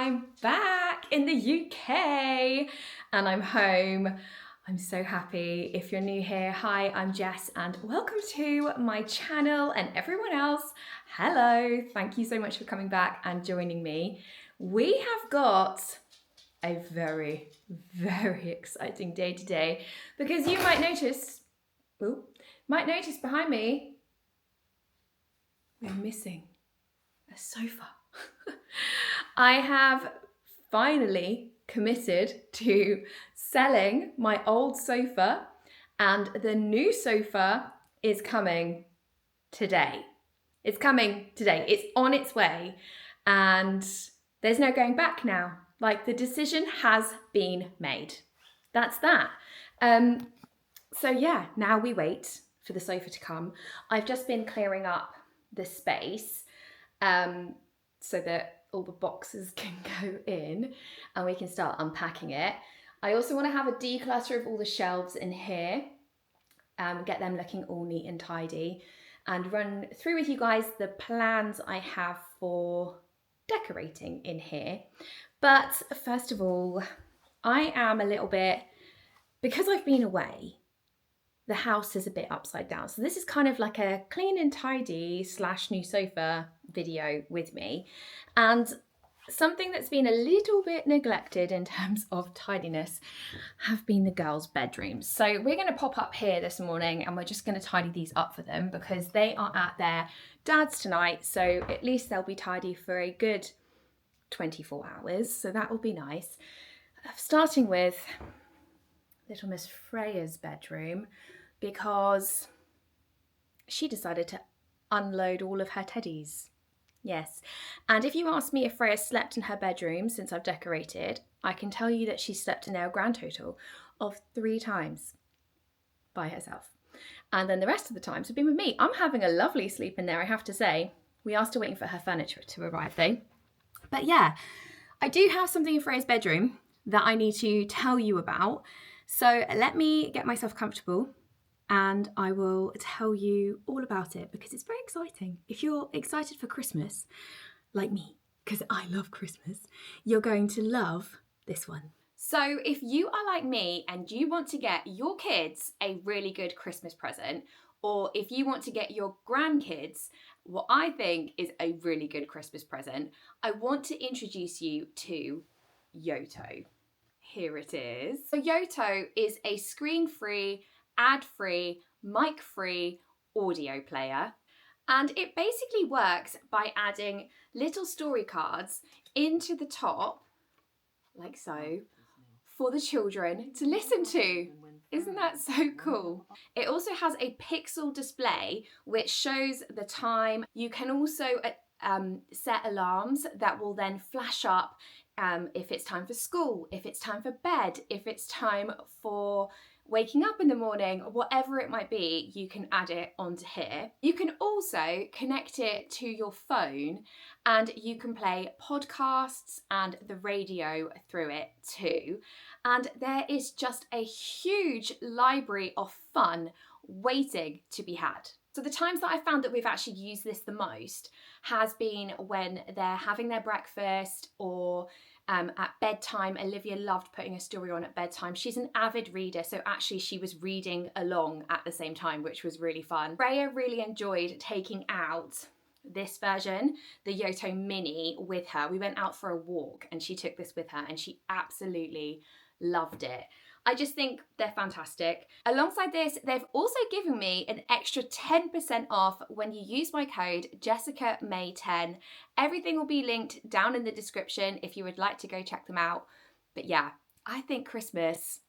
I'm back in the UK and I'm home. I'm so happy. If you're new here, hi, I'm Jess and welcome to my channel, and everyone else, hello. Thank you so much for coming back and joining me. We have got a very, very exciting day today because you might notice behind me, we're missing a sofa. I have finally committed to selling my old sofa, and the new sofa is coming today. It's coming today. It's on its way, and there's no going back now. Like, the decision has been made. That's that. So yeah, now we wait for the sofa to come. I've just been clearing up the space so that all the boxes can go in and we can start unpacking it. I also want to have a declutter of all the shelves in here, get them looking all neat and tidy, and run through with you guys the plans I have for decorating in here. But first of all, I am a little bit, because I've been away, the house is a bit upside down. So this is kind of like a clean and tidy / new sofa video with me. And something that's been a little bit neglected in terms of tidiness have been the girls' bedrooms. So we're going to pop up here this morning and we're just going to tidy these up for them because they are at their dad's tonight. So at least they'll be tidy for a good 24 hours. So that will be nice. Starting with little Miss Freya's bedroom, because she decided to unload all of her teddies. Yes, and if you ask me if Freya slept in her bedroom since I've decorated, I can tell you that she slept in there a grand total of 3 times by herself. And then the rest of the times have been with me. I'm having a lovely sleep in there, I have to say. We are still waiting for her furniture to arrive though. But yeah, I do have something in Freya's bedroom that I need to tell you about. So let me get myself comfortable and I will tell you all about it because it's very exciting. If you're excited for Christmas, like me, because I love Christmas, you're going to love this one. So if you are like me and you want to get your kids a really good Christmas present, or if you want to get your grandkids what I think is a really good Christmas present, I want to introduce you to Yoto. Here it is. So Yoto is a screen-free, ad-free, mic-free audio player. And it basically works by adding little story cards into the top, like so, for the children to listen to. Isn't that so cool? It also has a pixel display which shows the time. You can also set alarms that will then flash up if it's time for school, if it's time for bed, if it's time for waking up in the morning, whatever it might be, you can add it onto here. You can also connect it to your phone and you can play podcasts and the radio through it too. And there is just a huge library of fun waiting to be had. So the times that I found that we've actually used this the most has been when they're having their breakfast or at bedtime. Olivia loved putting a story on at bedtime. She's an avid reader, so actually she was reading along at the same time, which was really fun. Freya really enjoyed taking out this version, the Yoto Mini, with her. We went out for a walk and she took this with her and she absolutely loved it. I just think they're fantastic. Alongside this, they've also given me an extra 10% off when you use my code JessicaMay10. Everything will be linked down in the description if you would like to go check them out. But yeah, I think Christmas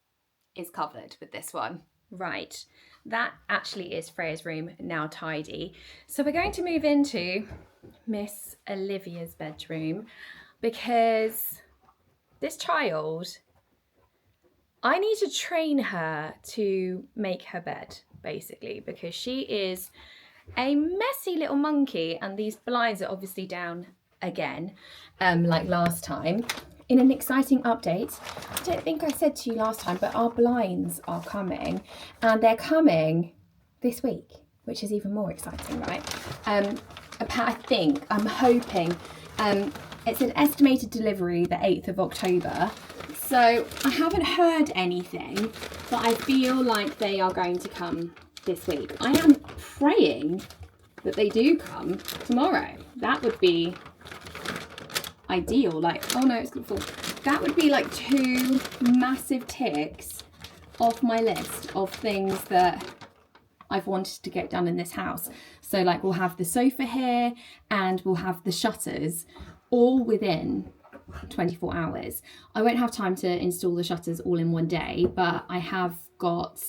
is covered with this one. Right, that actually is Freya's room now tidy. So we're going to move into Miss Olivia's bedroom because this child, I need to train her to make her bed, basically, because she is a messy little monkey and these blinds are obviously down again, like last time. In an exciting update, I don't think I said to you last time, but our blinds are coming and they're coming this week, which is even more exciting, right? I'm hoping It's an estimated delivery the 8th of October. So I haven't heard anything, but I feel like they are going to come this week. I am praying that they do come tomorrow. That would be ideal. Like, oh no, it's gonna fall. That would be like 2 massive ticks off my list of things that I've wanted to get done in this house. So like we'll have the sofa here and we'll have the shutters all within 24 hours. I won't have time to install the shutters all in one day, but I have got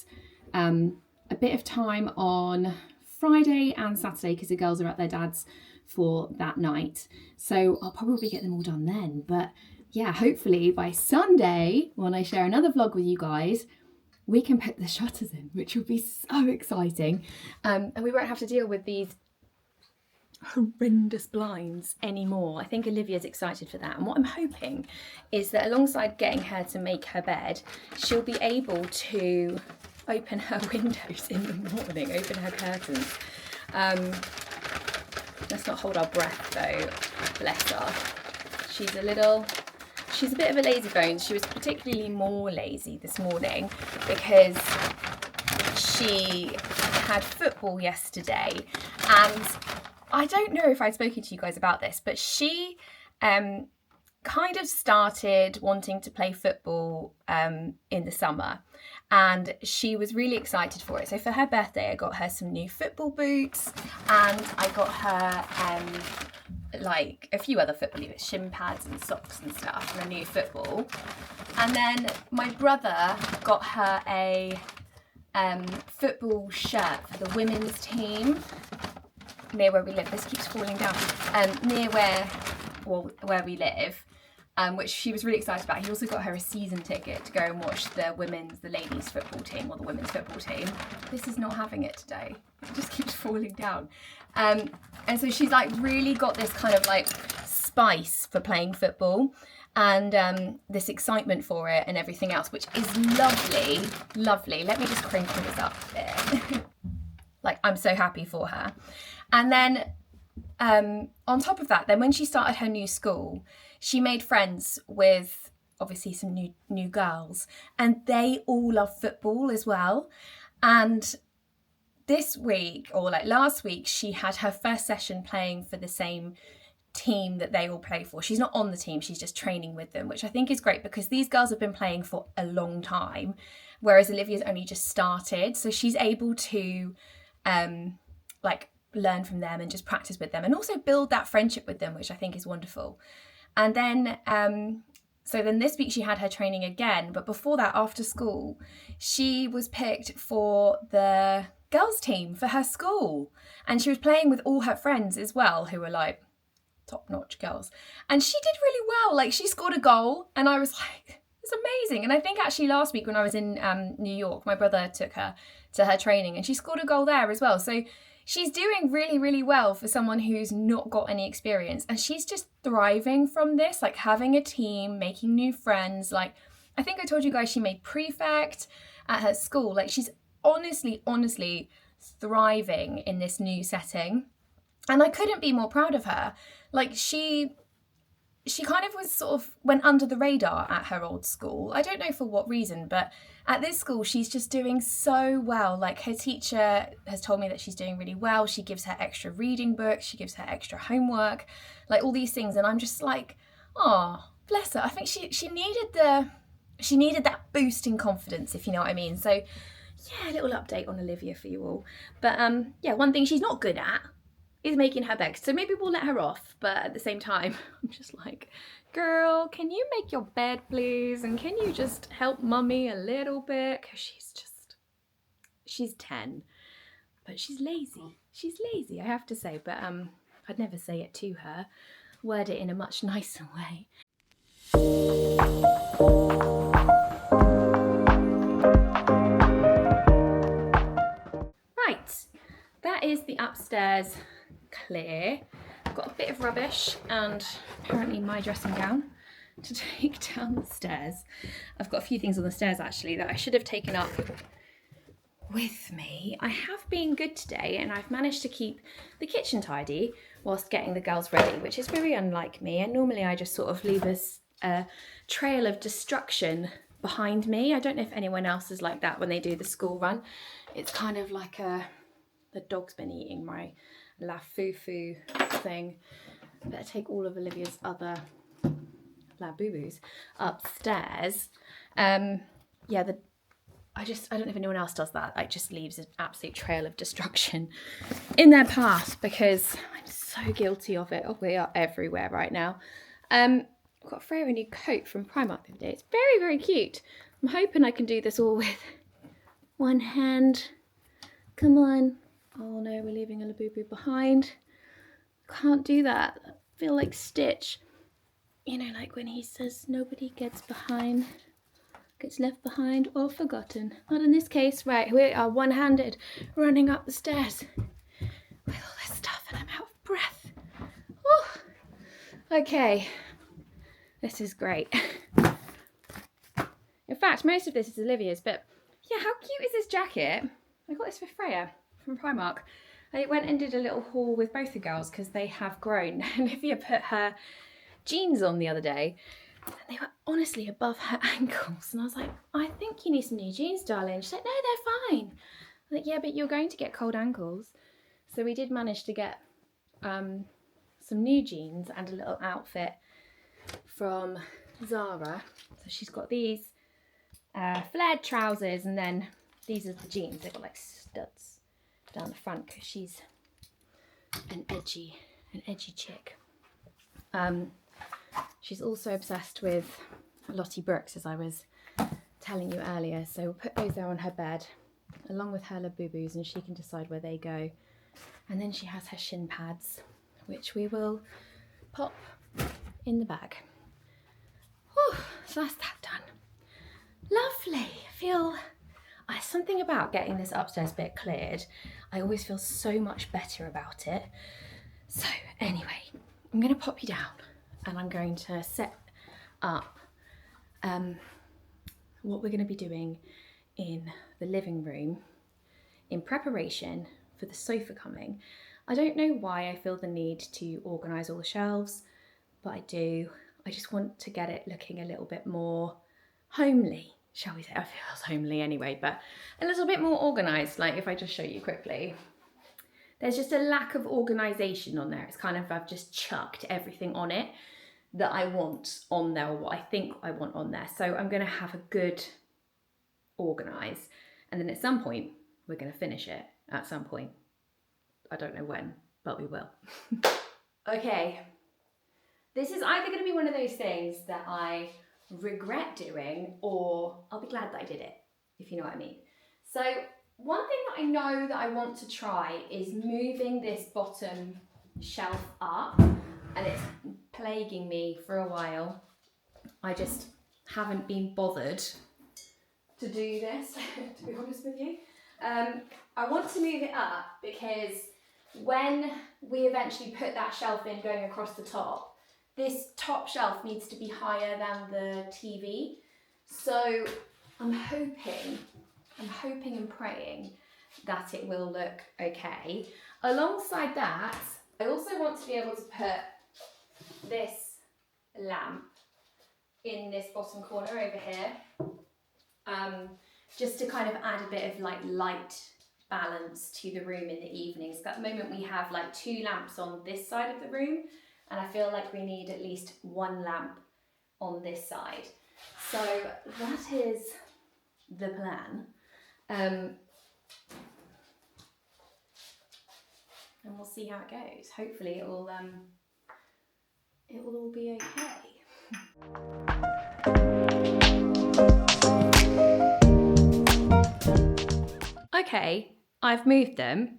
a bit of time on Friday and Saturday because the girls are at their dad's for that night. So I'll probably get them all done then. But yeah, hopefully by Sunday, when I share another vlog with you guys, we can put the shutters in, which will be so exciting. And we won't have to deal with these horrendous blinds anymore. I think Olivia's excited for that. And what I'm hoping is that alongside getting her to make her bed, she'll be able to open her windows in the morning, open her curtains. Let's not hold our breath though, bless her. She's a bit of a lazy bone. She was particularly more lazy this morning because she had football yesterday, and I don't know if I'd spoken to you guys about this, but she kind of started wanting to play football in the summer, and she was really excited for it. So for her birthday, I got her some new football boots, and I got her like a few other football shin pads and socks and stuff, and a new football. And then my brother got her a football shirt for the women's team near where we live. This keeps falling down. Near where we live, which she was really excited about. He also got her a season ticket to go and watch the ladies football team, or the women's football team. This is not having it today. It just keeps falling down. And so she's like really got this kind of like spice for playing football, and this excitement for it and everything else, which is lovely, lovely. Let me just crinkle this up a bit. Like, I'm so happy for her. And then on top of that, then when she started her new school, she made friends with obviously some new girls, and they all love football as well. And this week, or like last week, she had her first session playing for the same team that they all play for. She's not on the team, she's just training with them, which I think is great because these girls have been playing for a long time, whereas Olivia's only just started. So she's able to like learn from them and just practice with them, and also build that friendship with them, which I think is wonderful. And then so then this week she had her training again, but before that, after school, she was picked for the girls team for her school, and she was playing with all her friends as well, who were like top-notch girls, and she did really well. Like, she scored a goal, and I was like, it's amazing. And I think actually last week when I was in New York, my brother took her to her training, and she scored a goal there as well. So she's doing really, really well for someone who's not got any experience, and she's just thriving from this, like having a team, making new friends. Like, I think I told you guys she made prefect at her school. Like, she's honestly thriving in this new setting, and I couldn't be more proud of her. Like, she kind of was sort of went under the radar at her old school. I don't know for what reason, but at this school, she's just doing so well. Like, her teacher has told me that she's doing really well. She gives her extra reading books, she gives her extra homework, like all these things. And I'm just like, oh, bless her. I think she needed that boost in confidence, if you know what I mean. So yeah, a little update on Olivia for you all. But yeah, one thing she's not good at is making her bed. So maybe we'll let her off, but at the same time, I'm just like, girl, can you make your bed, please? And can you just help mummy a little bit? Because she's 10, but she's lazy. She's lazy, I have to say, but I'd never say it to her. Word it in a much nicer way. Right, that is the upstairs clear. I've got a bit of rubbish and apparently my dressing gown to take down the stairs. I've got a few things on the stairs actually that I should have taken up with me. I have been good today and I've managed to keep the kitchen tidy whilst getting the girls ready, which is very unlike me. And normally I just sort of leave a trail of destruction behind me. I don't know if anyone else is like that when they do the school run. It's kind of like the dog's been eating my La Fufu thing. Better take all of Olivia's other La Boo-Boos upstairs. Yeah, I don't know if anyone else does that. Like, just leaves an absolute trail of destruction in their path, because I'm so guilty of it. Oh, we are everywhere right now. I've got Freya a new coat from Primark the other day. It's very, very cute. I'm hoping I can do this all with one hand. Come on. Oh no, we're leaving a Labubu behind. Can't do that. I feel like Stitch. You know, like when he says nobody gets left behind or forgotten. Not in this case. Right, we are one-handed running up the stairs with all this stuff and I'm out of breath. Whew. Okay, this is great. In fact, most of this is Olivia's, but yeah, how cute is this jacket? I got this for Freya from Primark. I went and did a little haul with both the girls because they have grown. Olivia put her jeans on the other day and they were honestly above her ankles. And I was like, I think you need some new jeans, darling. She's like, no, they're fine. I'm like, yeah, but you're going to get cold ankles. So we did manage to get some new jeans and a little outfit from Zara. So she's got these flared trousers, and then these are the jeans. They've got like studs down the front because she's an edgy chick. She's also obsessed with Lottie Brooks, as I was telling you earlier. So we'll put those there on her bed, along with her Labubu's, and she can decide where they go. And then she has her shin pads, which we will pop in the bag. Whew, so that's that done. Lovely. I feel something about getting this upstairs bit cleared. I always feel so much better about it. So anyway, I'm going to pop you down and I'm going to set up what we're going to be doing in the living room in preparation for the sofa coming. I don't know why I feel the need to organise all the shelves, but I do. I just want to get it looking a little bit more homely, shall we say. I feel it's homely anyway, but a little bit more organised. Like if I just show you quickly, there's just a lack of organisation on there. It's kind of, I've just chucked everything on it that I want on there, or what I think I want on there. So I'm going to have a good organise, and then at some point we're going to finish it. At some point, I don't know when, but we will. Okay, this is either going to be one of those things that I regret doing, or I'll be glad that I did it, if you know what I mean. So one thing that I know that I want to try is moving this bottom shelf up, and it's plaguing me for a while. I just haven't been bothered to do this, to be honest with you. I want to move it up because when we eventually put that shelf in going across the top, this top shelf needs to be higher than the TV. So I'm hoping and praying that it will look okay. Alongside that, I also want to be able to put this lamp in this bottom corner over here, just to kind of add a bit of like light balance to the room in the evenings. At the moment we have like 2 lamps on this side of the room, and I feel like we need at least 1 lamp on this side. So that is the plan. And we'll see how it goes. Hopefully it will all be okay. Okay, I've moved them,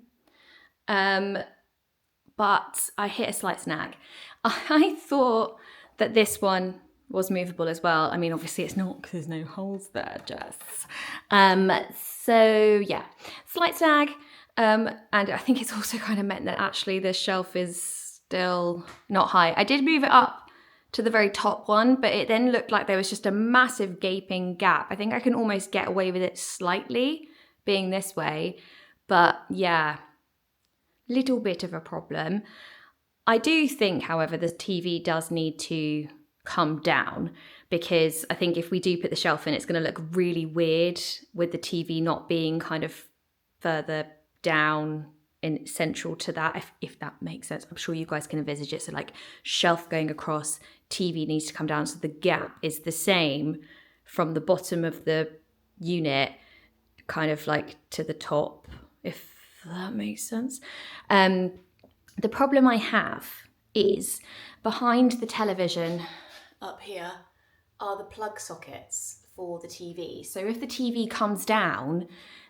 but I hit a slight snag. I thought that this one was movable as well. I mean, obviously it's not because there's no holes there, Jess. So yeah, slight snag. And I think it's also kind of meant that actually the shelf is still not high. I did move it up to the very top one, but it then looked like there was just a massive gaping gap. I think I can almost get away with it slightly being this way. But yeah, little bit of a problem. I do think, however, the TV does need to come down, because I think if we do put the shelf in, it's going to look really weird with the TV not being kind of further down and central to that, if that makes sense. I'm sure you guys can envisage it. So like shelf going across, TV needs to come down so the gap is the same from the bottom of the unit kind of like to the top, if that makes sense. The problem I have is behind the television up here are the plug sockets for the TV. So if the TV comes down,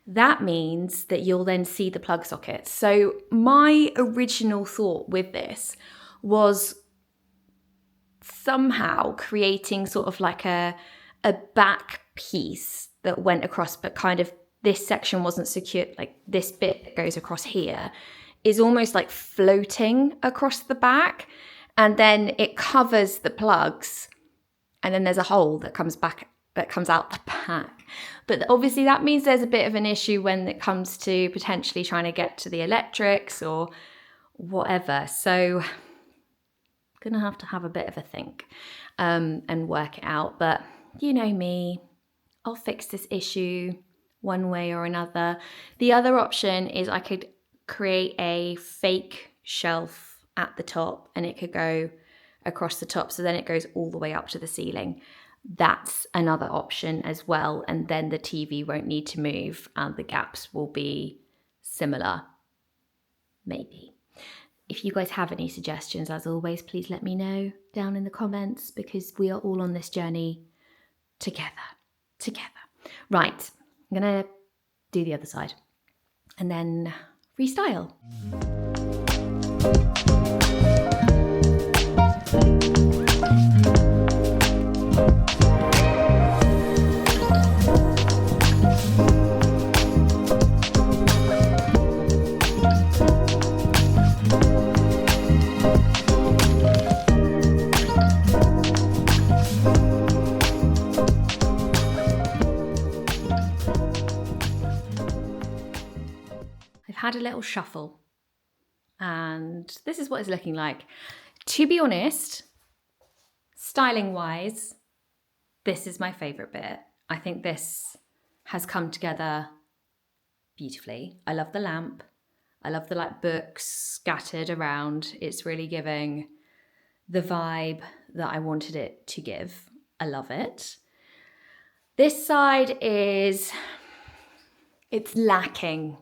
that means that you'll then see the plug sockets. So my original thought with this was somehow creating sort of like a back piece that went across, but kind of this section wasn't secured, like this bit that goes across here is almost like floating across the back, and then it covers the plugs, and then there's a hole that comes out the back. But obviously that means there's a bit of an issue when it comes to potentially trying to get to the electrics or whatever. So I'm gonna have a bit of a think and work it out. But you know me, I'll fix this issue one way or another. The other option is I could create a fake shelf at the top, and it could go across the top, so then it goes all the way up to the ceiling. That's another option as well, and then the TV won't need to move and the gaps will be similar, maybe. If you guys have any suggestions, as always, please let me know down in the comments, because we are all on this journey together. Right, I'm gonna do the other side and then restyle. Had a little shuffle, and this is what it's looking like. To be honest, styling wise, this is my favorite bit. I think this has come together beautifully. I love the lamp. I love the like books scattered around. It's really giving the vibe that I wanted it to give. I love it. This side it's lacking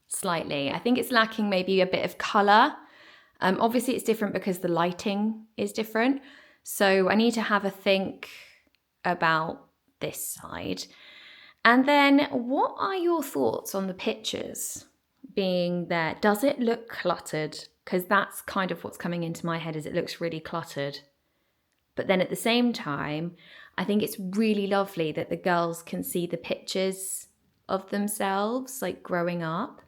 slightly. I think it's lacking maybe a bit of colour. Obviously it's different because the lighting is different. So I need to have a think about this side. And then what are your thoughts on the pictures being there? Does it look cluttered? Because that's kind of what's coming into my head, is it looks really cluttered. But then at the same time, I think it's really lovely that the girls can see the pictures of themselves like growing up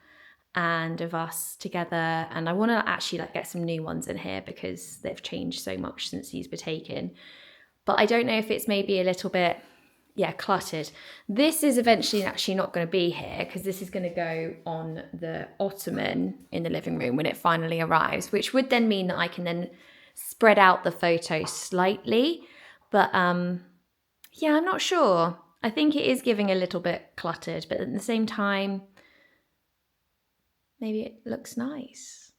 and of us together. And I want to actually like get some new ones in here because they've changed so much since these were taken. But I don't know if it's maybe a little bit, cluttered. This is eventually actually not going to be here because this is going to go on the ottoman in the living room when it finally arrives, which would then mean that I can then spread out the photo slightly. But I'm not sure. I think it is giving a little bit cluttered, but at the same time, maybe it looks nice.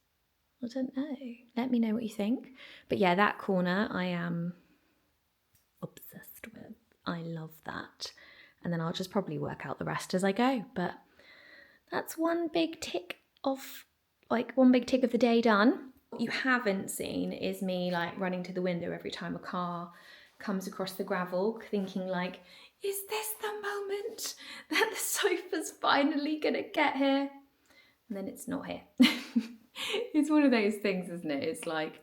I don't know. Let me know what you think. But yeah, that corner I am obsessed with. I love that. And then I'll just probably work out the rest as I go. But that's one big tick of the day done. What you haven't seen is me like running to the window every time a car comes across the gravel, thinking like, is this the moment that the sofa's finally gonna get here? And then it's not here. It's one of those things, isn't it? It's like,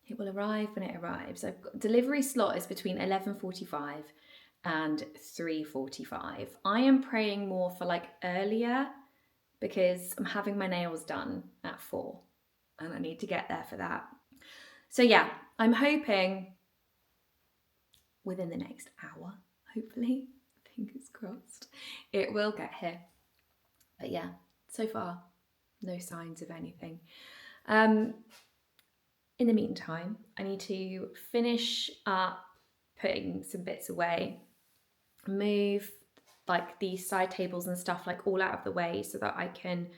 it will arrive when it arrives. I've got delivery slot is between 11:45 and 3:45. I am praying more for like earlier because I'm having my nails done at 4 and I need to get there for that. So yeah, I'm hoping within the next hour, hopefully, fingers crossed, it will get here. But yeah, so far, no signs of anything. In the meantime, I need to finish up putting some bits away, move like these side tables and stuff like all out of the way so that I can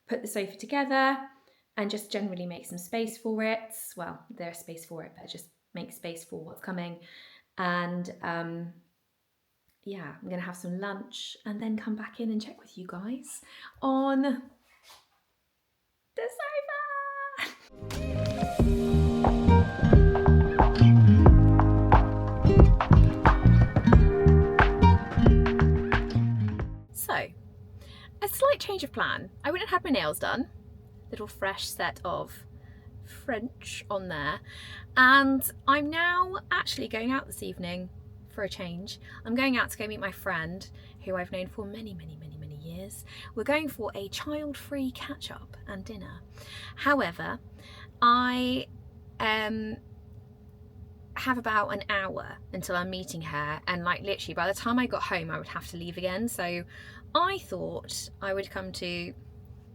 put the sofa together and just generally make some space for it. Well, there's space for it, but just make space for what's coming. And yeah, I'm gonna have some lunch and then come back in and check with you guys on the sofa. So, a slight change of plan. I went and had my nails done. Little fresh set of French on there. And I'm now actually going out this evening for a change. I'm going out to go meet my friend who I've known for many years. We're going for a child-free catch-up and dinner. However, I have about an hour until I'm meeting her, and like literally by the time I got home I would have to leave again. So I thought I would come to,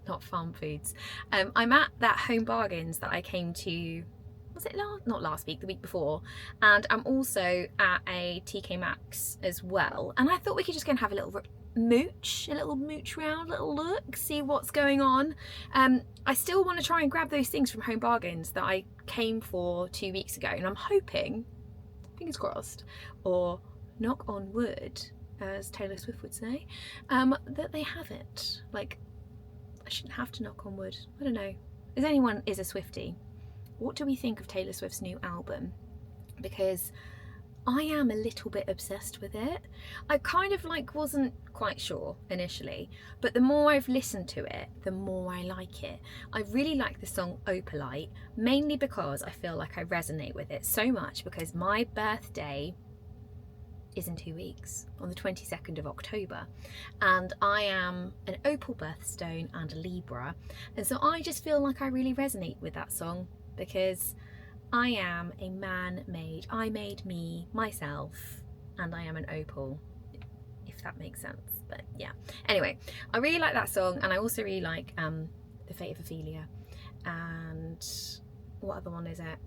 not Farm Foods, I'm at that Home Bargains that I came to, was it not last week, the week before, and I'm also at a TKMaxx as well, and I thought we could just go and have a little mooch round, little look, see what's going on. I still want to try and grab those things from Home Bargains that I came for 2 weeks ago, and I'm hoping, fingers crossed, or knock on wood, as Taylor Swift would say, that they have it. Like, I shouldn't have to knock on wood. I don't know. If anyone is a Swiftie, what do we think of Taylor Swift's new album? Because I am a little bit obsessed with it. I kind of like wasn't quite sure initially, but the more I've listened to it, the more I like it. I really like the song Opalite, mainly because I feel like I resonate with it so much, because my birthday is in 2 weeks, on the 22nd of October, and I am an opal birthstone and a Libra, and so I just feel like I really resonate with that song, because I am a man-made, I made me, myself, and I am an opal, if that makes sense. But yeah, anyway, I really like that song, and I also really like The Fate of Ophelia, and what other one is it?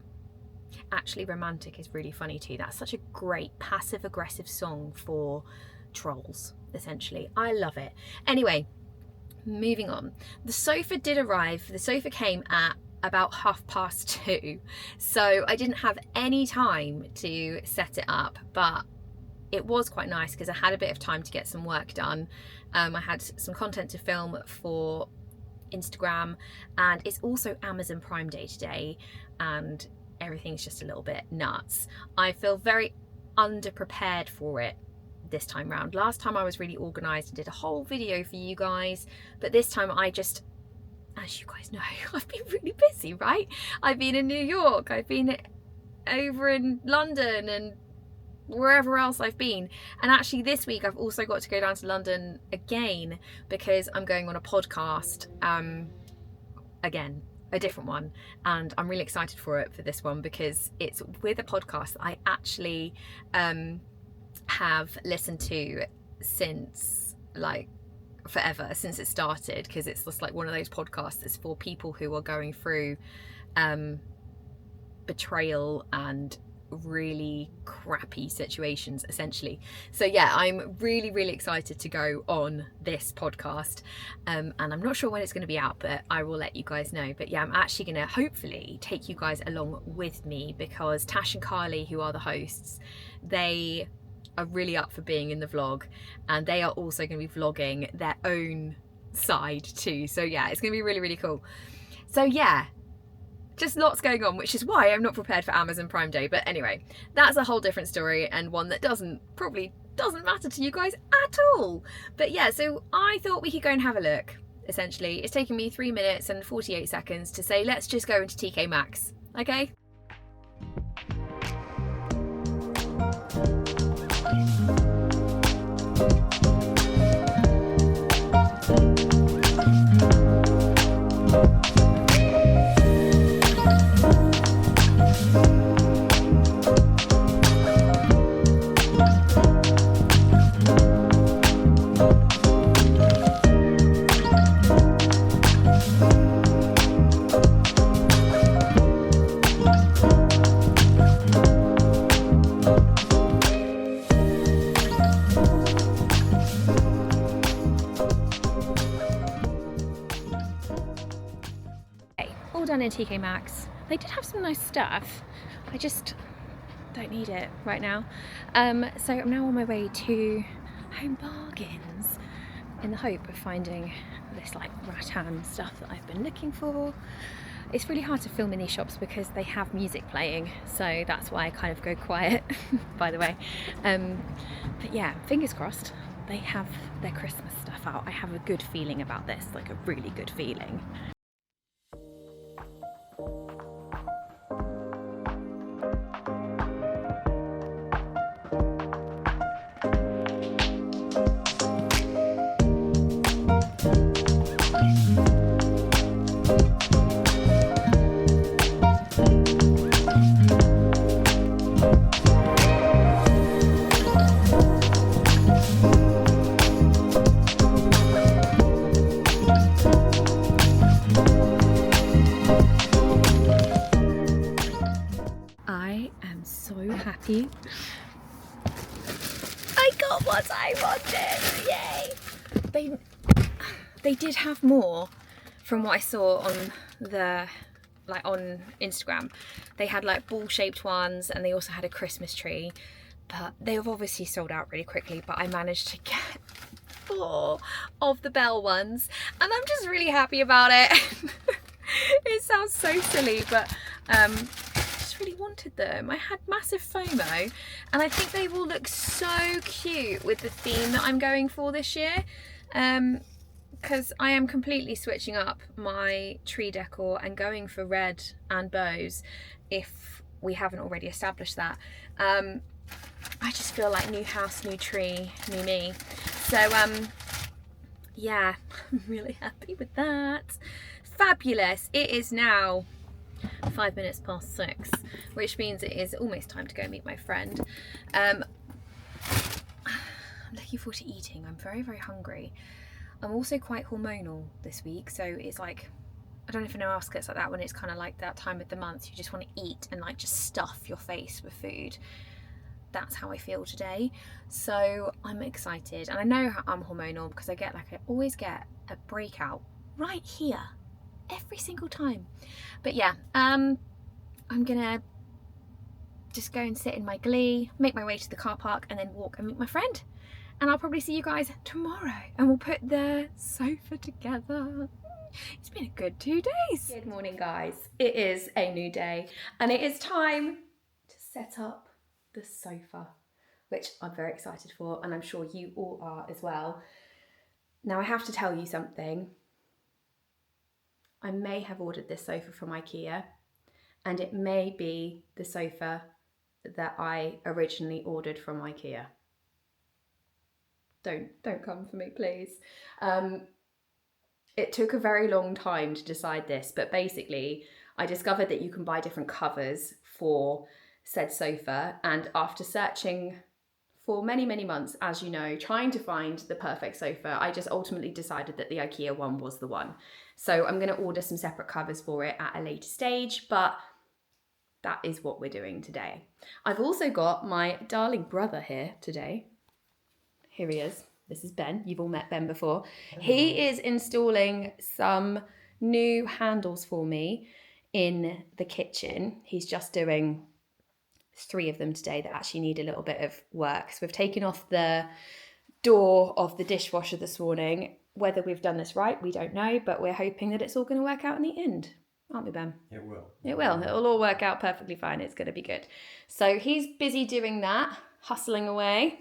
Actually, Romantic is really funny too. That's such a great passive-aggressive song for trolls, essentially. I love it. Anyway, moving on. The sofa did arrive. The sofa came at about 2:30, so I didn't have any time to set it up, but it was quite nice because I had a bit of time to get some work done. I had some content to film for Instagram, and it's also Amazon Prime Day today, and everything's just a little bit nuts. I feel very underprepared for it this time round. Last time I was really organised and did a whole video for you guys, but this time I just, as you guys know, I've been really busy, right? I've been in New York, I've been over in London and wherever else I've been, and actually this week I've also got to go down to London again because I'm going on a podcast again, a different one, and I'm really excited for it, for this one, because it's with a podcast that I actually have listened to since like forever, since it started, because it's just like one of those podcasts that's for people who are going through betrayal and really crappy situations, essentially. So yeah, I'm really excited to go on this podcast, and I'm not sure when it's going to be out, but I will let you guys know. But yeah, I'm actually going to hopefully take you guys along with me, because Tash and Carly, who are the hosts, they are really up for being in the vlog, and they are also going to be vlogging their own side too. So yeah, it's going to be really cool. So yeah, just lots going on, which is why I'm not prepared for Amazon Prime Day. But anyway, that's a whole different story, and one that probably doesn't matter to you guys at all. But yeah, so I thought we could go and have a look. Essentially, it's taken me 3 minutes and 48 seconds to say, let's just go into TKMaxx, okay? in TKMaxx. They did have some nice stuff. I just don't need it right now. So I'm now on my way to Home Bargains in the hope of finding this like rattan stuff that I've been looking for. It's really hard to film in these shops because they have music playing, so that's why I kind of go quiet, by the way. But yeah, fingers crossed, they have their Christmas stuff out. I have a good feeling about this, like a really good feeling. I am so happy. I got what I wanted, yay! They did have more from what I saw on on Instagram. They had like ball-shaped ones and they also had a Christmas tree, but they have obviously sold out really quickly, but I managed to get 4 of the bell ones and I'm just really happy about it. It sounds so silly, but really wanted them. I had massive FOMO and I think they will look so cute with the theme that I'm going for this year, because I am completely switching up my tree decor and going for red and bows if we haven't already established that. I just feel like new house, new tree, new me. So yeah, I'm really happy with that. Fabulous. It is now 5 minutes past 6, which means it is almost time to go meet my friend. I'm looking forward to eating. I'm very, very hungry. I'm also quite hormonal this week, so it's like, I don't know if anyone else gets like that when it's kind of like that time of the month. You just want to eat and like just stuff your face with food. That's how I feel today. So I'm excited, and I know I'm hormonal because I always get a breakout right here every single time. But yeah, I'm gonna just go and sit in my glee, make my way to the car park and then walk and meet my friend, and I'll probably see you guys tomorrow and we'll put the sofa together. It's been a good 2 days. Good morning, guys. It is a new day and it is time to set up the sofa, which I'm very excited for, and I'm sure you all are as well. Now I have to tell you something. I may have ordered this sofa from Ikea, and it may be the sofa that I originally ordered from Ikea. Don't come for me, please. It took a very long time to decide this, but basically I discovered that you can buy different covers for said sofa, and after searching for many, many months, as you know, trying to find the perfect sofa, I just ultimately decided that the Ikea one was the one. So I'm going to order some separate covers for it at a later stage, but that is what we're doing today. I've also got my darling brother here today. Here he is. This is Ben. You've all met Ben before. Hello. He is installing some new handles for me in the kitchen. He's just doing 3 of them today that actually need a little bit of work. So we've taken off the door of the dishwasher this morning. Whether we've done this right, we don't know, but we're hoping that it's all going to work out in the end. Aren't we, Ben? It will. It will. It'll all work out perfectly fine. It's going to be good. So he's busy doing that, hustling away,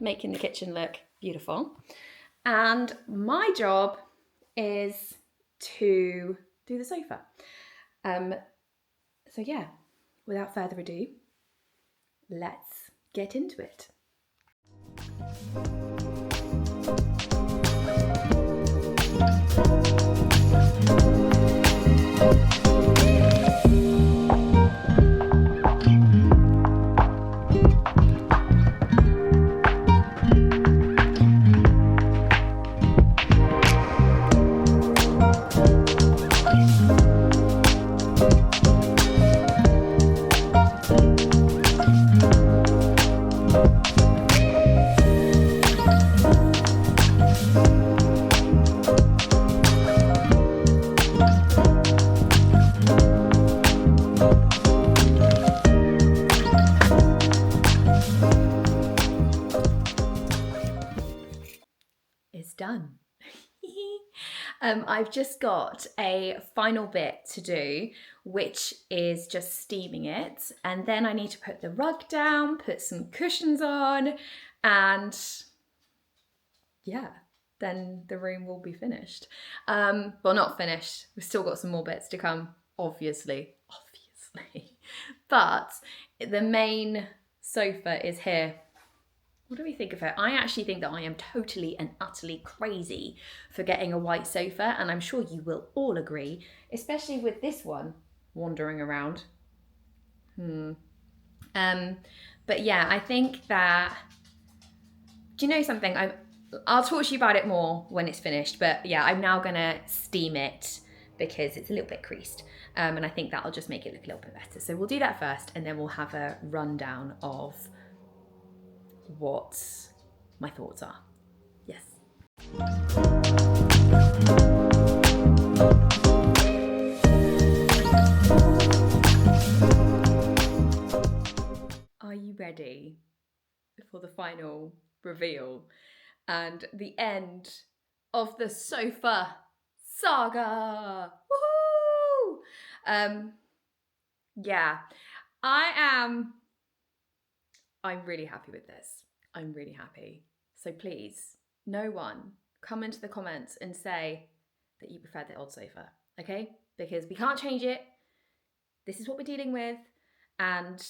making the kitchen look beautiful. And my job is to do the sofa. So yeah, without further ado, let's get into it. I've just got a final bit to do, which is just steaming it. And then I need to put the rug down, put some cushions on, and yeah, then the room will be finished. Well, not finished. We've still got some more bits to come, obviously. But the main sofa is here. What do we think of it? I actually think that I am totally and utterly crazy for getting a white sofa, and I'm sure you will all agree, especially with this one wandering around. But yeah, I think that. Do you know something? I'll talk to you about it more when it's finished. But yeah, I'm now gonna steam it because it's a little bit creased, and I think that'll just make it look a little bit better. So we'll do that first, and then we'll have a rundown of what my thoughts are. Yes. Are you ready for the final reveal and the end of the sofa saga? Woohoo! Yeah, I'm really happy with this. I'm really happy. So please, no one come into the comments and say that you prefer the old sofa, okay? Because we can't change it. This is what we're dealing with, and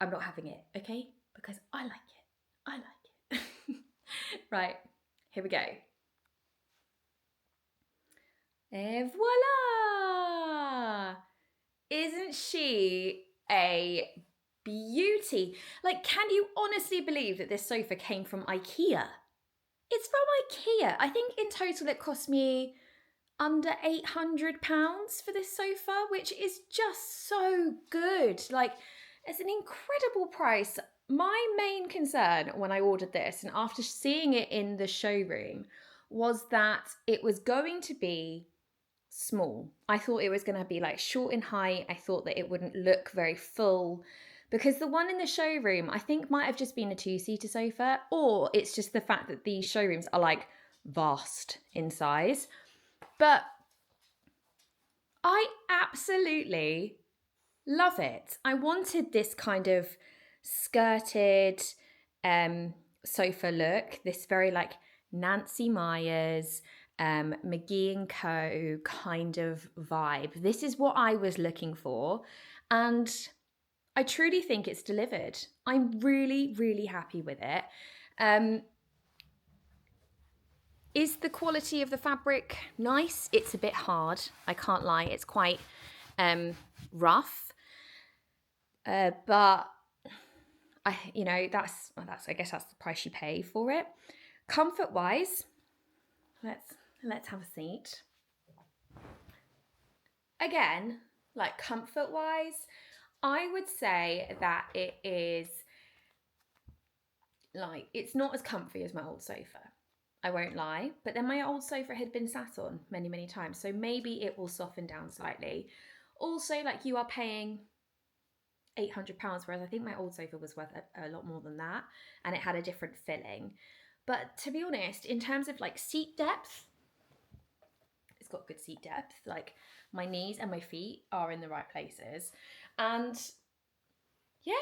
I'm not having it, okay? Because I like it. I like it. Right, here we go. Et voila! Isn't she a beauty? Like, can you honestly believe that this sofa came from Ikea? It's from Ikea. I think in total it cost me under £800 for this sofa, which is just so good. Like, it's an incredible price. My main concern when I ordered this, and after seeing it in the showroom, was that it was going to be small. I thought it was going to be like short in height. I thought that it wouldn't look very full, because the one in the showroom I think might have just been a two-seater sofa, or it's just the fact that these showrooms are like vast in size. But I absolutely love it. I wanted this kind of skirted sofa look, this very like Nancy Meyers, McGee and Co. kind of vibe. This is what I was looking for, and I truly think it's delivered. I'm really, really happy with it. Is the quality of the fabric nice? It's a bit hard, I can't lie. It's quite rough, but that's I guess that's the price you pay for it. Comfort wise, let's have a seat. Again, like comfort wise, I would say that it is like, it's not as comfy as my old sofa. I won't lie, but then my old sofa had been sat on many, many times, so maybe it will soften down slightly. Also, like, you are paying £800, whereas I think my old sofa was worth a lot more than that, and it had a different filling. But to be honest, in terms of like seat depth, it's got good seat depth. Like, my knees and my feet are in the right places, and yeah,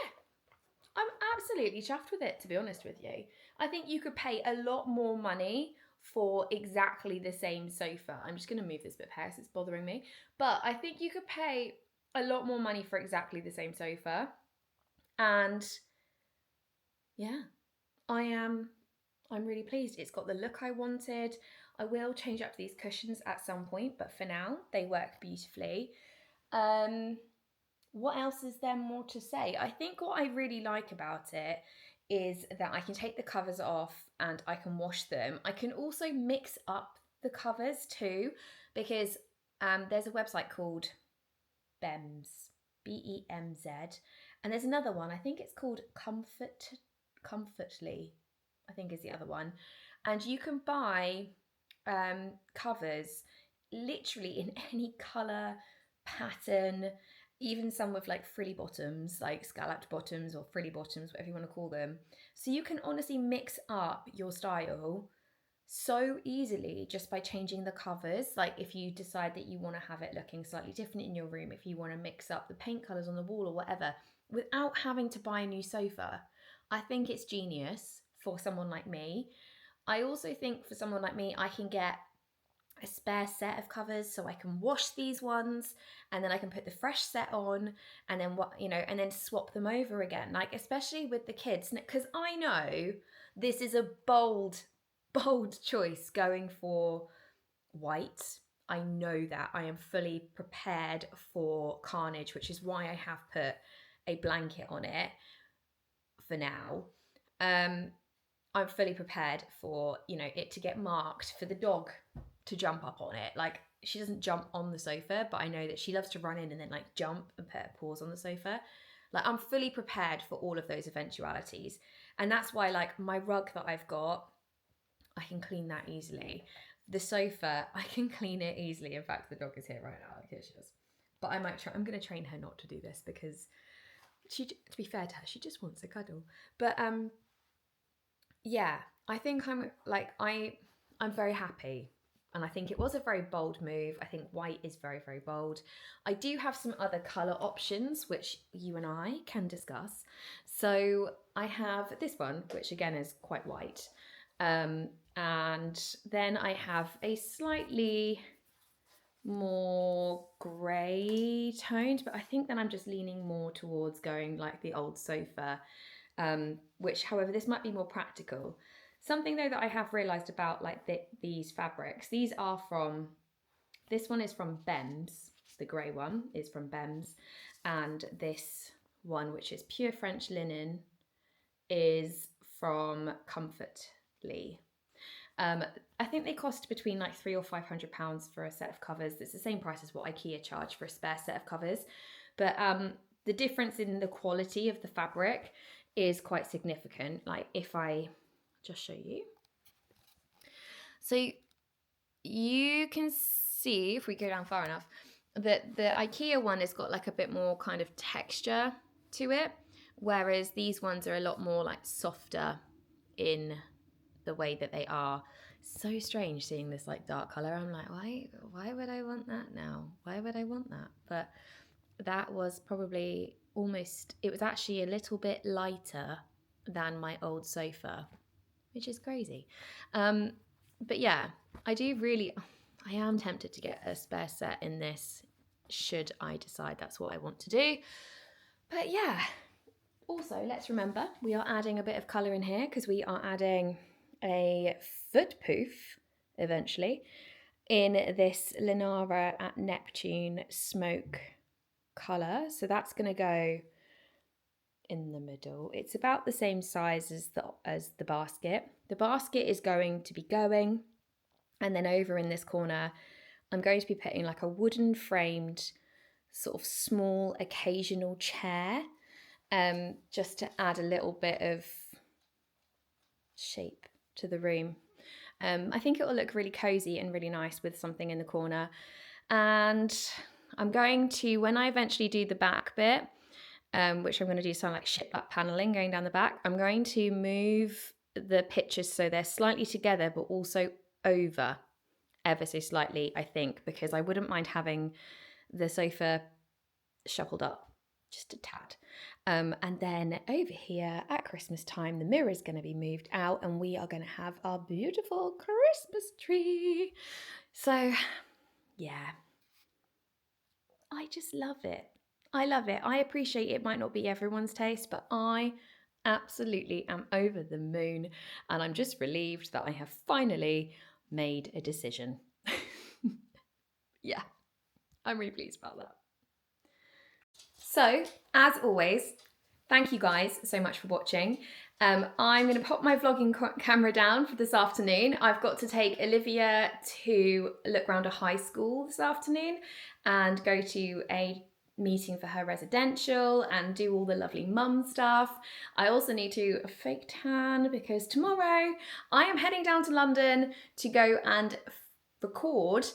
I'm absolutely chuffed with it, to be honest with you. I think you could pay a lot more money for exactly the same sofa. I'm just going to move this bit of hair, so it's bothering me. But I think you could pay a lot more money for exactly the same sofa. And yeah, I'm really pleased. It's got the look I wanted. I will change up these cushions at some point, but for now, they work beautifully. What else is there more to say? I think what I really like about it is that I can take the covers off and I can wash them. I can also mix up the covers too, because there's a website called Bemz, Bemz, and there's another one, I think it's called Comfortly, I think is the other one. And you can buy covers literally in any colour, pattern, even some with like frilly bottoms, like scalloped bottoms or frilly bottoms, whatever you want to call them. So you can honestly mix up your style so easily just by changing the covers. Like if you decide that you want to have it looking slightly different in your room, if you want to mix up the paint colors on the wall or whatever, without having to buy a new sofa. I think it's genius for someone like me. I also think for someone like me, I can get a spare set of covers so I can wash these ones and then I can put the fresh set on and then and then swap them over again. Like especially with the kids, because I know this is a bold choice going for white. I know that. I am fully prepared for carnage, which is why I have put a blanket on it for now. I'm fully prepared for, it to get marked, for the dog to jump up on it. Like she doesn't jump on the sofa, but I know that she loves to run in and then like jump and put her paws on the sofa. Like I'm fully prepared for all of those eventualities. And that's why like my rug that I've got, I can clean that easily. The sofa, I can clean it easily. In fact, the dog is here right now. Like, here she is. But I'm going to train her not to do this because to be fair to her, she just wants a cuddle. But yeah, I think I'm very happy. And I think it was a very bold move. I think white is very, very bold. I do have some other colour options, which you and I can discuss. So I have this one, which again is quite white. And then I have a slightly more grey toned, but I think then I'm just leaning more towards going like the old sofa, which, however, this might be more practical. Something though that I have realised about like these fabrics, this one is from Bems, the grey one is from Bems, and this one, which is pure French linen, is from Comfortly. I think they cost between like £300 or £500 for a set of covers. It's the same price as what Ikea charge for a spare set of covers. But the difference in the quality of the fabric is quite significant. Like if I just show you. So you can see, if we go down far enough, that the Ikea one has got like a bit more kind of texture to it, whereas these ones are a lot more like softer in the way that they are. So strange seeing this like dark color. I'm like, why would I want that now? Why would I want that? But that was probably it was actually a little bit lighter than my old sofa, which is crazy. But yeah, I am tempted to get a spare set in this, should I decide that's what I want to do. But yeah, also let's remember we are adding a bit of colour in here because we are adding a foot poof eventually in this Linara at Neptune smoke colour. So that's going to go in the middle. It's about the same size as the basket. The basket is going to be going, and then over in this corner I'm going to be putting like a wooden framed sort of small occasional chair, just to add a little bit of shape to the room. I think it will look really cozy and really nice with something in the corner. And I'm going to, when I eventually do the back bit, which I'm going to do some like shiplap paneling going down the back, I'm going to move the pictures so they're slightly together but also over ever so slightly, I think, because I wouldn't mind having the sofa shuffled up just a tad. And then over here at Christmas time, the mirror is going to be moved out and we are going to have our beautiful Christmas tree. So yeah, I just love it. I love it. I appreciate it might not be everyone's taste, but I absolutely am over the moon, and I'm just relieved that I have finally made a decision. Yeah, I'm really pleased about that. So, as always, thank you guys so much for watching. I'm going to pop my vlogging camera down for this afternoon. I've got to take Olivia to look around a high school this afternoon and go to a meeting for her residential and do all the lovely mum stuff. I also need to fake tan because tomorrow I am heading down to London to go and record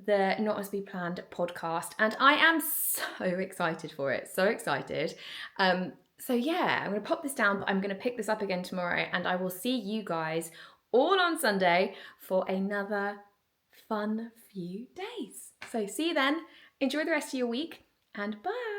the Not As We Planned podcast, and I am so excited for it, so excited. So yeah, I'm going to pop this down, but I'm going to pick this up again tomorrow, and I will see you guys all on Sunday for another fun few days. So see you then. Enjoy the rest of your week and bye.